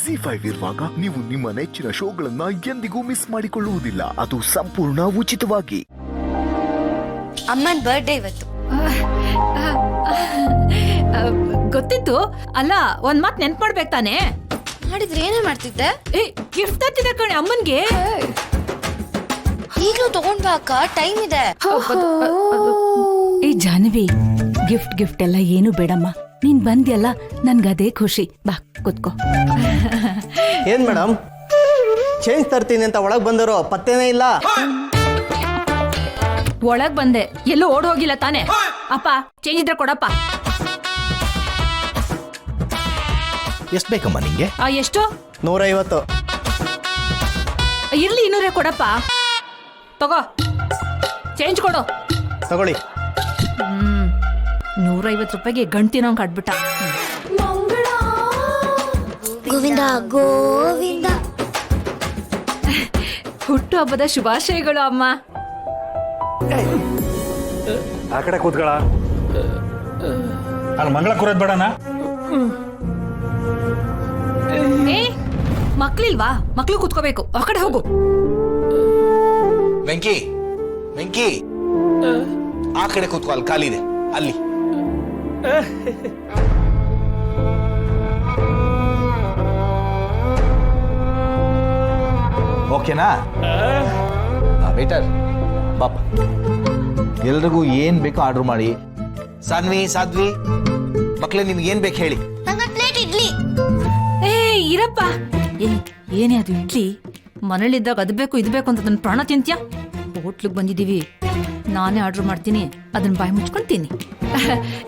ಜಿ5 ಇರುವಾಗ ನೀವು ನಿಮ್ಮ ನೆಚ್ಚಿನ ಶೋಗಳನ್ನ ಎಂದಿಗೂ ಮಿಸ್ ಮಾಡಿಕೊಳ್ಳುವುದಿಲ್ಲ. ಅದು ಸಂಪೂರ್ಣ ಉಚಿತವಾಗಿ. ಅಮ್ಮನ್ ಬರ್ಡೇ ಇವತ್ತು. ಗೊತ್ತಿತ್ತು. ಅಲ್ಲ, ಒಂದ್ ಮಾತ್ ನೆನ್ಪ್ ಮಾಡ್ಬೇಕು ತಾನೆ. ಮಾಡಿದ್ರೆ ಏನೇ ಮಾಡ್ತಿದ್ದೆ? ಗಿಫ್ಟ್ ತತ್ತಿದೆ ಕಣೆ ಅಮ್ಮನ್ಗೆ. ಈಗ್ಲೂ ತಗೊಂಡ್ ಬಾ ಅಕ್ಕ, ಟೈಮ್ ಇದೆ. ಏ ಜಾನ್ವಿ, ಗಿಫ್ಟ್ ಎಲ್ಲ ಏನು ಬೇಡಮ್ಮ. ನೀನ್ ಬಂದ್ಯಲ್ಲ, ನನ್ಗದೇ ಖುಷಿ. ಬಾ ಕೂತ್ಕೋ. ಏನ್ ಮೇಡಮ್, ಚೇಂಜ್ ತರ್ತೀನಿ ಅಂತ ಒಳಗ್ ಬಂದರೋ ಪತ್ತೇನೇ ಇಲ್ಲ. ಒಳಗ್ ಬಂದೆ, ಎಲ್ಲೂ ಓಡ್ ಹೋಗಿಲ್ಲ ತಾನೆ. ಅಪ್ಪ ಚೇಂಜ್ ಇದ್ರೆ ಕೊಡಪ್ಪ. ಎಷ್ಟ್ ಬೇಕಮ್ಮ ನಿಂಗೆ? ಎಷ್ಟು? 150. ಇರ್ಲಿ, 200 ಕೊಡಪ್ಪ. ತಗೋ, ಚೇಂಜ್ ಕೊಡು. ತಗೊಳ್ಳಿ. 150 ರೂಪಾಯಿಗೆ ಗಂಟಿನೋ ಕಟ್ಬಿಟ್ಟ. ಗೋವಿಂದ ಗೋವಿಂದ. ಹುಟ್ಟು ಹಬ್ಬದ ಶುಭಾಶಯಗಳು ಅಮ್ಮ. ಆ ಕಡೆ ಕೂತ್ಗಳ. ಅಲ್ಲಿ ಮಂಗಳ ಕೂರೋದ್ ಬೇಡನ? ಏ, ಮಕ್ಳಿಲ್ವಾ? ಮಕ್ಳು ಕೂತ್ಕೋಬೇಕು. ಆ ಕಡೆ ಹೋಗು. ವೆಂಕಿ, ವೆಂಕಿ, ಆ ಕಡೆ ಕೂತ್ಕೋ, ಅಲ್ಲಿ ಕಾಲಿದೆ ಅಲ್ಲಿ. ಓಕೆನಾ? ವೇಟರ್ ಬಾಪ, ಎಲ್ರಿಗೂ ಏನ್ ಬೇಕೋ ಆರ್ಡರ್ ಮಾಡಿ. ಸಾಧ್ವಿ ಮಕ್ಳೇ, ನಿಮ್ಗೆ ಏನ್ ಬೇಕು ಹೇಳಿ. ನಂಗೊಂದ್ ಪ್ಲೇಟ್ ಇಡ್ಲಿ. ಏ ಇರಪ್ಪ. ಏನೇ ಅದು ಇಡ್ಲಿ? ಮನೇಲಿದ್ದಾಗ ಅದ್ ಬೇಕು ಇದು ಬೇಕು ಅಂತ ನನ್ನ ಪ್ರಾಣ ತಿಂತ್ಯಾ? ಹೋಟ್ಲಿಗೆ ಬಂದಿದ್ದೀವಿ, ನಾನೇ ಆರ್ಡರ್ ಮಾಡ್ತೀನಿ, ಅದನ್ನ ಬಾಯಿ ಮುಚ್ಕೊಂತೀನಿ.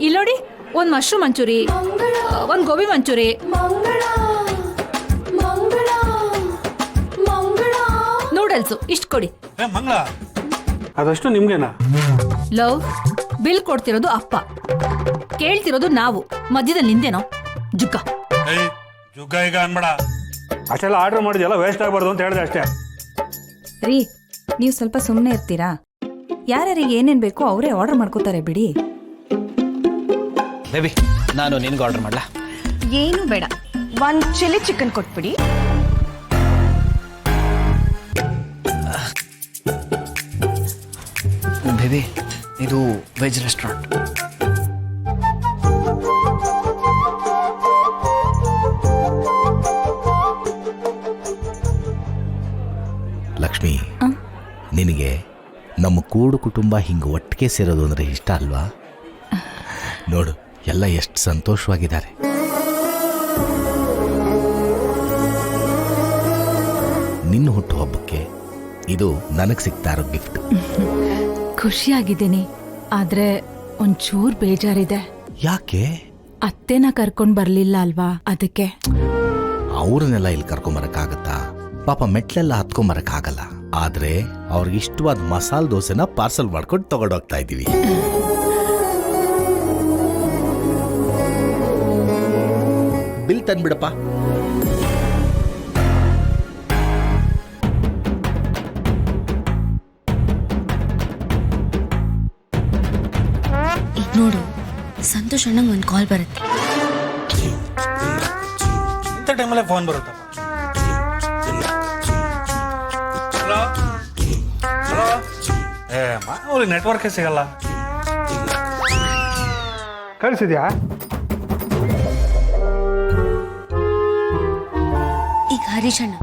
ಇಲ್ಲಿ ನೋಡಿ, ಒಂದ್ ಮಶ್ರೂಮ್ ಮಂಚೂರಿ, ಒಂದ್ ಗೋಬಿ ಮಂಚೂರಿ, ನೂಡಲ್ಸು, ಇಷ್ಟು ಕೊಡಿ. ಮಂಗಳ, ಅದಷ್ಟು ನಿಮ್ಗೆನಾ? ಲವ್, ಬಿಲ್ ಕೊಡ್ತಿರೋದು ಅಪ್ಪ, ಕೇಳ್ತಿರೋದು ನಾವು. ಮಧ್ಯದಲ್ಲಿ ನಿಂದೇನೋ ಜುಗ್ಗ. ಜುಗ್ಗ ಈಗ ಅನ್ಬೇಡ. ಅಷ್ಟೆಲ್ಲ ಆರ್ಡರ್ ಮಾಡಿದ್ಯಲ್ಲ, ವೇಸ್ಟ್ ಆಗಬಾರ್ದು ಅಂತ ಹೇಳಿದೆ ಅಷ್ಟೇ. ರೀ, ನೀವು ಸ್ವಲ್ಪ ಸುಮ್ಮನೆ ಇರ್ತೀರಾ? ಯಾರ್ಯಾರಿಗೆ ಏನೇನ್ ಬೇಕೋ ಅವರೇ ಆರ್ಡರ್ ಮಾಡ್ಕೋತಾರೆ ಬಿಡಿ. ಬೇಬಿ, ನಾನು ನಿನ್ಗೆ ಆರ್ಡರ್ ಮಾಡ್ಲಾ? ಏನು ಬೇಡ, 1 ಚಿಲ್ಲಿ ಚಿಕನ್ ಕೊಟ್ಬಿಡಿ. ಬೇಬಿ, ಇದು ವೆಜ್ ರೆಸ್ಟೋರೆಂಟ್. ಲಕ್ಷ್ಮಿ, ನಿನಗೆ ನಮ್ಮ ಕೂಡು ಕುಟುಂಬ ಹಿಂಗೆ ಒಟ್ಟಿಗೆ ಸೇರೋದು ಅಂದ್ರೆ ಇಷ್ಟ ಅಲ್ವಾ? ನೋಡು, ಎಲ್ಲ ಎಷ್ಟು ಸಂತೋಷವಾಗಿದ್ದಾರೆ. ನಿನ್ನ ಹುಟ್ಟುಹಬ್ಬಕ್ಕೆ ಇದು ನನಗೆ ಸಿಗ್ತಾ ಇರೋ ಗಿಫ್ಟ್. ಖುಷಿಯಾಗಿದ್ದೀನಿ, ಆದ್ರೆ ಒಂಚೂರ್ ಬೇಜಾರಿದೆ. ಯಾಕೆ? ಅತ್ತೆನ ಕರ್ಕೊಂಡ್ ಬರ್ಲಿಲ್ಲ ಅಲ್ವಾ, ಅದಕ್ಕೆ. ಅವ್ರನ್ನೆಲ್ಲ ಇಲ್ಲಿ ಕರ್ಕೊಂಬರಕ್ಕಾಗತ್ತಾ? ಪಾಪ ಮೆಟ್ಲೆಲ್ಲ ಹತ್ಕೊಂಬರಕ್ಕಾಗಲ್ಲ. ಆದ್ರೆ ಅವ್ರಿಗೆ ಇಷ್ಟವಾದ ಮಸಾಲೆ ದೋಸೆನ ಪಾರ್ಸಲ್ ಮಾಡ್ಕೊಂಡು ತಗೊಂಡೋಗ್ತಾ ಇದ್ದೀವಿ. ಬಿಲ್ ತಂದ್ಬಿಡಪ್ಪ. ಈಗ ನೋಡು, ಸಂತೋಷ್ ಅಣ್ಣಂಗೆ ಒಂದು ಕಾಲ್ ಬರುತ್ತೆ. ಇಂಥ ಟೈಮಲ್ಲೇ ಫೋನ್ ಬರುತ್ತಪ್ಪ. Hello hello. ಏ ಮಾಮೂಲಿ ನೆಟ್ವರ್ಕೇ ಸಿಗಲ್ಲ. ಕಳಿಸಿದ್ಯಾ? ಈಗ ಹರೀಶ್ ಅಣ್ಣ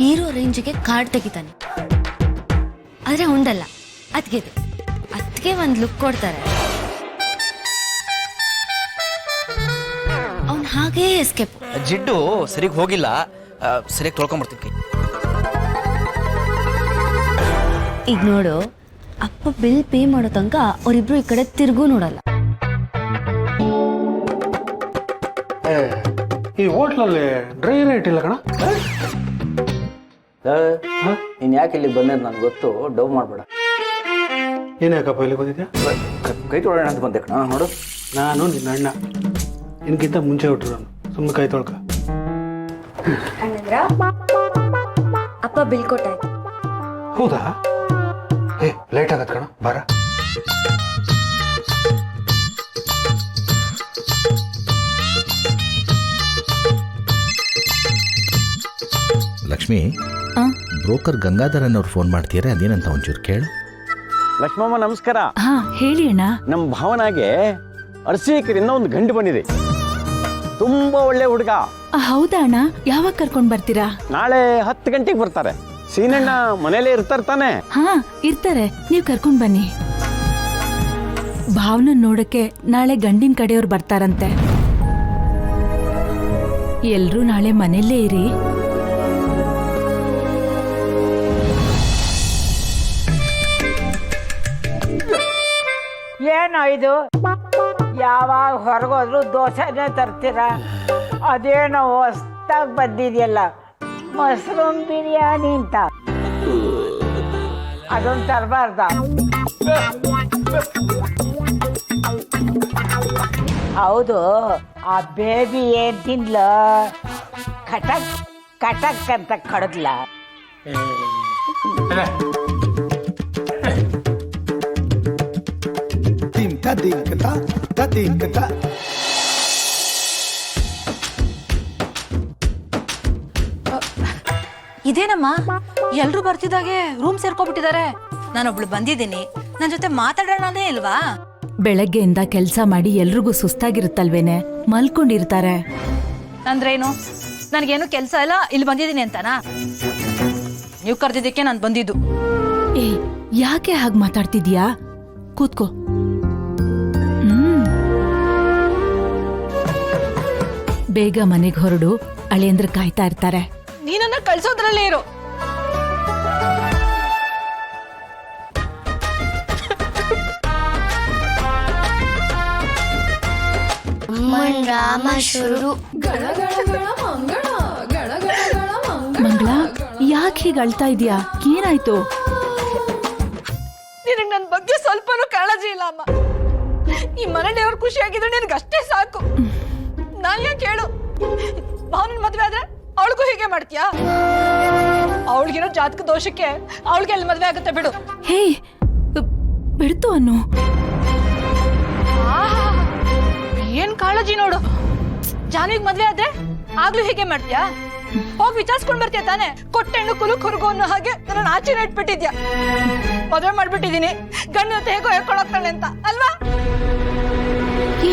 ಹೀರೋ ರೇಂಜ್ಗೆ ಕಾರ್ಡ್ ತೆಗಿತಾನೆ, ಆದ್ರೆ ಒಂದಲ್ಲ, ಅದಕ್ಕೆ ಒಂದು ಲುಕ್ ಕೊಡ್ತಾರೆ. ಅವ್ನು ಹಾಗೇ ಎಸ್ಕೇಪ್. ಜಿಡ್ಡು ಸರಿಗ್ ಹೋಗಿಲ್ಲ, ಸರಿಯಾಗಿ ತೊಳ್ಕೊಂಬರ್ತೀನಿ ಕೈ. ಈಗ ನೋಡು, ಅಪ್ಪ ಬಿಲ್ ಪೇ ಮಾಡೋ ತನಕ ಅವರಿಬ್ರು ಈ ಕಡೆ ತಿರುಗೂ ನೋಡಲ್ಲ. ಈ ಹೋಟ್ಲಲ್ಲಿ ಡ್ರೈ ರೇಟ್ ಇಲ್ಲ ಕಣ. ನೀನ್ ಯಾಕೆ ಇಲ್ಲಿ ಬಂದಿದ್ದು ನನ್ಗೆ ಗೊತ್ತು, ಡವ್ ಮಾಡ್ಬೇಡ. ಏನ್ಯಾಕಪ್ಪ ಇಲ್ಲಿ ಬಂದಿದ್ಯಾ? ಕೈ ತೊಳೋಣ ಅಂತ ಬಂದೆ ಕಣ. ನೋಡು, ನಾನು ನಿನ್ನ ಅಣ್ಣ, ನಿನ್ಗಿಂತ ಮುಂಚೆ ಹುಟ್ಟರು ನಾನು. ಸುಮ್ಮನೆ ಕೈ ತೊಳ್ಕ. ಅಪ್ಪ ಬಿಲ್ ಕೊಟ್ಟಾಯ್ತು. ಹೌದಾ? ಏ ಲೇಟ್ ಆಗತ್ ಕಣ, ಬಾರ. ಲಕ್ಷ್ಮಿ, ಆ? ಬ್ರೋಕರ್ ಗಂಗಾಧರನ್ ಅವ್ರು ಫೋನ್ ಮಾಡ್ತೀರಾ, ಅದೇನಂತ ಒಂಚೂರು ಕೇಳು. ಲಕ್ಷ್ಮಮ್ಮ ನಮಸ್ಕಾರ. ಹಾ ಹೇಳಿ ಅಣ್ಣ. ನಮ್ಮ ಭಾವನಾಗೆ ಅರಸೀಕರಿಂದ ಒಂದು ಗಂಡು ಬಂದಿದೆ. ತುಂಬಾ ಒಳ್ಳೆ ಹುಡುಗ. ಹೌದಾ ಅಣ್ಣ, ಯಾವಾಗ ಕರ್ಕೊಂಡ್ ಬರ್ತೀರಾ? ನಾಳೆ 10 ಗಂಟೆಗೆ ಬರ್ತಾರೆ. ಸೀನಣ್ಣ ಮನೇಲೇ ಇರ್ತಾರೆ ತಾನೆ? ಹಾ ಇರ್ತಾರೆ, ನೀವ್ ಕರ್ಕೊಂಡ್ ಬನ್ನಿ. ಭಾವನ ನೋಡಕ್ಕೆ ನಾಳೆ ಗಂಡಿನ ಕಡೆಯವ್ರು ಬರ್ತಾರಂತೆ. ಎಲ್ರೂ ನಾಳೆ ಮನೆಯಲ್ಲೇ ಇರಿ. ಏನೋ ಇದು, ಯಾವಾಗ ಹೊರಗೋದ್ರು ದೋಸೆನೇ ತರ್ತೀರ? ಅದೇನೋ ಹೊಸ್ದಾಗಿ ಬಂದಿದೆಯಲ್ಲ, ಮಶ್ರೂಮ್ ಬಿರಿಯಾನಿ ಅಂತ, ಅದೊಂದು ತರಬಾರ್ದ? ಹೌದು, ಆ ಬೇಬಿ ಏನ್ ತಿನ್ಲ? ಕಟಕ್ ಕಟಕ್ ಅಂತ ಕಡದ್ಲ? ಇದೇನಮ್ಮ, ಎಲ್ರು ಬರ್ತಿದ್ದಾಗೆ ರೂಮ್ ಸೇರ್ಕೊಬಿಟ್ಟಿದ್ದಾರೆ. ನಾನೊಬ್ಳು ಬಂದಿದ್ದೀನಿ, ನನ್ ಜೊತೆ ಮಾತಾಡೋಣನೇ ಇಲ್ವಾ? ಬೆಳಗ್ಗೆಯಿಂದ ಕೆಲ್ಸ ಮಾಡಿ ಎಲ್ರಿಗೂ ಸುಸ್ತಾಗಿರುತ್ತಲ್ವೇನೆ, ಮಲ್ಕೊಂಡಿರ್ತಾರೆ. ಅಂದ್ರೇನು? ನನ್ಗೇನು ಕೆಲ್ಸ ಇಲ್ಲ, ಇಲ್ಲಿ ಬಂದಿದ್ದೀನಿ ಅಂತಾನಾ? ನೀವು ಕರ್ದಿದ್ದಕ್ಕೆ ನಾನು ಬಂದಿದ್ದು. ಏ ಯಾಕೆ ಹಾಗೆ ಮಾತಾಡ್ತಿದ್ಯಾ? ಕೂತ್ಕೋ. ಬೇಗ ಮನೆಗೆ ಹೊರಡು, ಅಳಿಯಂದ್ರ ಕಾಯ್ತಾ ಇರ್ತಾರೆ. ನೀನನ್ನ ಕಳ್ಸೋದ್ರಲ್ಲೇ ಇರು. ಮಂಗಳ, ಯಾಕೆ ಹೀಗೆ ಅಳ್ತಾ ಇದೀಯಾ? ಏನಾಯ್ತು? ನಿನಗೆ ನನ್ನ ಬಗ್ಗೆ ಸ್ವಲ್ಪನೂ ಕಾಳಜಿ ಇಲ್ಲ ಅಮ್ಮ. ಈ ಮನೆಯವ್ರು ಖುಷಿಯಾಗಿದ್ರೆ ನಿನಗೆ ಅಷ್ಟೇ ಸಾಕು. ನಾನ್ ಯಾಕೆ ಹೇಳು, ಭಾವನ ಮದ್ವೆ ಆದ್ರೆ ಅವಳಿಗೂ ಹೀಗೆ ಮಾಡ್ತೀಯಾ? ಅವಳಿಗಿರೋ ಜಾತಕ ದೋಷಕ್ಕೆ ಅವಳಿಗೆ ಅಲ್ಲಿ ಮದ್ವೆ ಆಗುತ್ತೆ ಬಿಡು. ಹೇ ಬಿಡ್ತು ಅನ್ನು. ಏನ್ ಕಾಳಜಿ ನೋಡು. ಜಾನಿಗೆ ಮದ್ವೆ ಆದ್ರೆ ಆಗ್ಲೂ ಹೀಗೆ ಮಾಡ್ತೀಯಾ? ಹೋಗಿ ವಿಚಾರಿಸ್ಕೊಂಡ್ ಬರ್ತೀಯ ತಾನೆ? ಕೊಟ್ಟೆಣ್ಣು ಕುಲುಕ್ ಹುರುಗು ಅನ್ನೋ ಹಾಗೆ ನನ್ನ ಆಚೆ ಇಟ್ಬಿಟ್ಟಿದ್ಯಾ. ಮದ್ವೆ ಮಾಡ್ಬಿಟ್ಟಿದೀನಿ, ಗಂಡ ಜೊತೆ ಹೇಗೋ ಹೇಳ್ಕೊಳಕ್ತಾಳೆ ಅಂತ ಅಲ್ವಾ? ಏ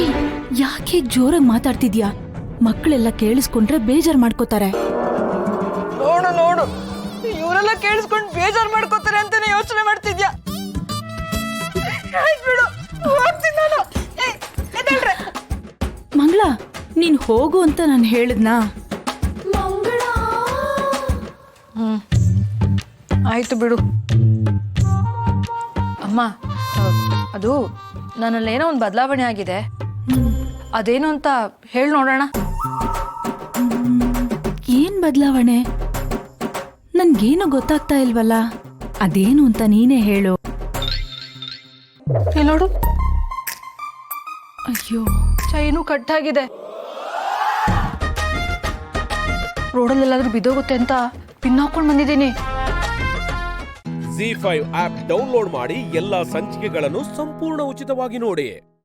ಯಾಕೆ ಜೋರಾಗಿ ಮಾತಾಡ್ತಿದ್ಯಾ? ಮಕ್ಕಳೆಲ್ಲ ಕೇಳಿಸ್ಕೊಂಡ್ರೆ ಬೇಜಾರ್ ಮಾಡ್ಕೋತಾರೆ. ನೋಡು ನೋಡು, ಇವರೆಲ್ಲ ಕೇಳಿಸ್ಕೊಂಡು ಬೇಜಾರ್ ಮಾಡ್ಕೋತಾರೆ ಅಂತಾನೆ ಯೋಚನೆ ಮಾಡ್ತಿದ್ಯಾ? ಬಿಡು, ಹೋಗ್ತೀನಿ ನಾನು. ಮಂಗಳ, ನೀನ್ ಹೋಗು ಅಂತ ನಾನು ಹೇಳಿದ್ನಾ? ಆಯ್ತು ಬಿಡು ಅಮ್ಮ. ಅದು ನನ್ನಲ್ಲೇನೋ ಒಂದು ಬದಲಾವಣೆ ಆಗಿದೆ, ಅದೇನು ಅಂತ ಹೇಳಿ ನೋಡೋಣ. ಏನ್ ಬದಲಾವಣೆ? ನನ್ಗೇನು ಗೊತ್ತಾಗ್ತಾ ಇಲ್ವಲ್ಲ. ಅದೇನು ಅಂತ ನೀನೇ ಹೇಳು. ನೋಡು, ಅಯ್ಯೋ, ಚೈನು ಕಟ್ಟಾಗಿದೆ. ರೋಡಲ್ಲೆಲ್ಲಾದ್ರೂ ಬಿದ್ದೋಗುತ್ತೆ ಅಂತ ಪಿನ್ ಹಾಕೊಂಡು ಬಂದಿದ್ದೀನಿ. ZEE5 ಆಪ್ ಡೌನ್ಲೋಡ್ ಮಾಡಿ ಎಲ್ಲಾ ಸಂಚಿಕೆಗಳನ್ನು ಸಂಪೂರ್ಣ ಉಚಿತವಾಗಿ ನೋಡಿ.